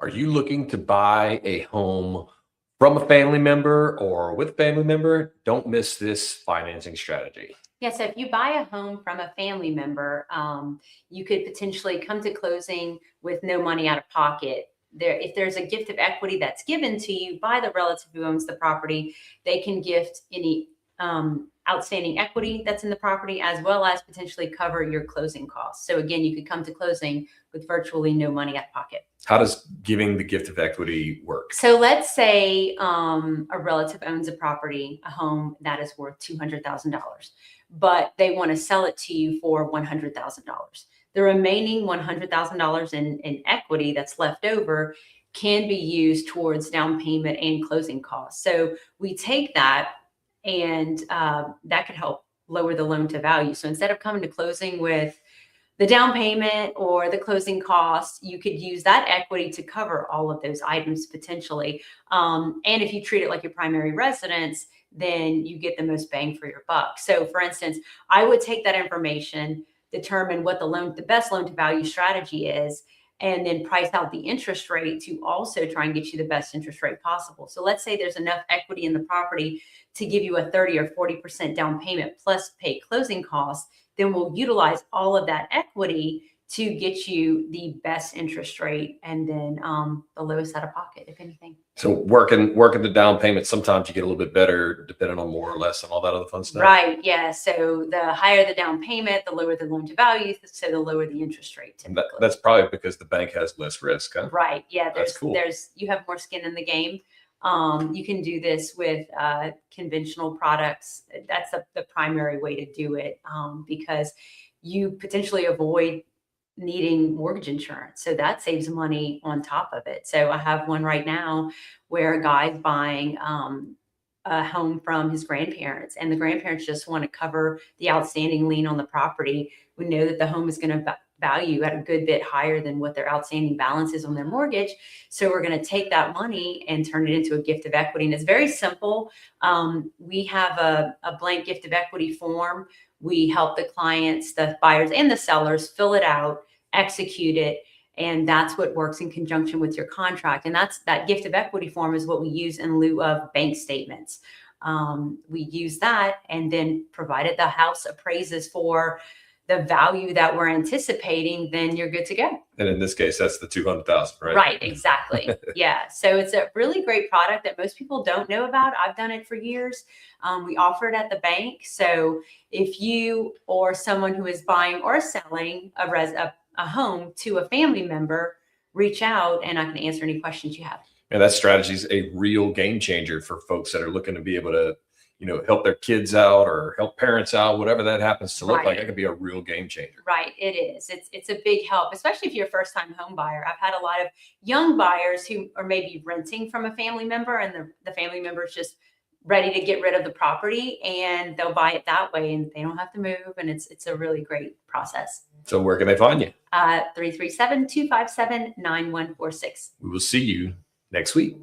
Are you looking to buy a home from a family member or with a family member? Don't miss this financing strategy. Yeah, so if you buy a home from a family member, you could potentially come to closing with no money out of pocket. If there's a gift of equity that's given to you by the relative who owns the property, they can gift any outstanding equity that's in the property, as well as potentially cover your closing costs. So again, you could come to closing with virtually no money out of pocket. How does giving the gift of equity work? So let's say a relative owns a property, a home that is worth $200,000, but they want to sell it to you for $100,000. The remaining $100,000 in equity that's left over can be used towards down payment and closing costs. So we take that, and that could help lower the loan to value. So instead of coming to closing with the down payment or the closing costs, you could use that equity to cover all of those items potentially. And if you treat it like your primary residence, then you get the most bang for your buck. So for instance, I would take that information, determine what the best loan to value strategy is, and then price out the interest rate to also try and get you the best interest rate possible. So let's say there's enough equity in the property to give you a 30 or 40% down payment plus pay closing costs. Then we'll utilize all of that equity to get you the best interest rate, and then the lowest out of pocket, if anything. So working the down payment, sometimes you get a little bit better depending on more or less and all that other fun stuff. Right. Yeah. So the higher the down payment, the lower the loan to value. So the lower the interest rate typically. That's probably because the bank has less risk, huh? Right. Yeah. That's cool. You have more skin in the game. You can do this with conventional products. That's the primary way to do it, because you potentially avoid needing mortgage insurance. So that saves money on top of it. So I have one right now where a guy's buying a home from his grandparents, and the grandparents just want to cover the outstanding lien on the property. We know that the home is going to value at a good bit higher than what their outstanding balance is on their mortgage. So we're going to take that money and turn it into a gift of equity. And it's very simple. We have a blank gift of equity form. We help the clients, the buyers and the sellers, fill it out, execute it. And that's what works in conjunction with your contract. And that gift of equity form is what we use in lieu of bank statements. We use that, and then provided the house appraises for the value that we're anticipating, then you're good to go. And in this case, that's the 200,000, right? Right, exactly. Yeah. So it's a really great product that most people don't know about. I've done it for years. We offer it at the bank. So if you or someone who is buying or selling a home to a family member, reach out and I can answer any questions you have. And that strategy is a real game changer for folks that are looking to be able to, help their kids out or help parents out, whatever that happens to look like. It could be a real game changer. Right. It is. It's a big help, especially if you're a first time home buyer. I've had a lot of young buyers who are maybe renting from a family member, and the family member is just ready to get rid of the property, and they'll buy it that way and they don't have to move. And it's a really great process. So where can they find you? 337-257-9146. We will see you next week.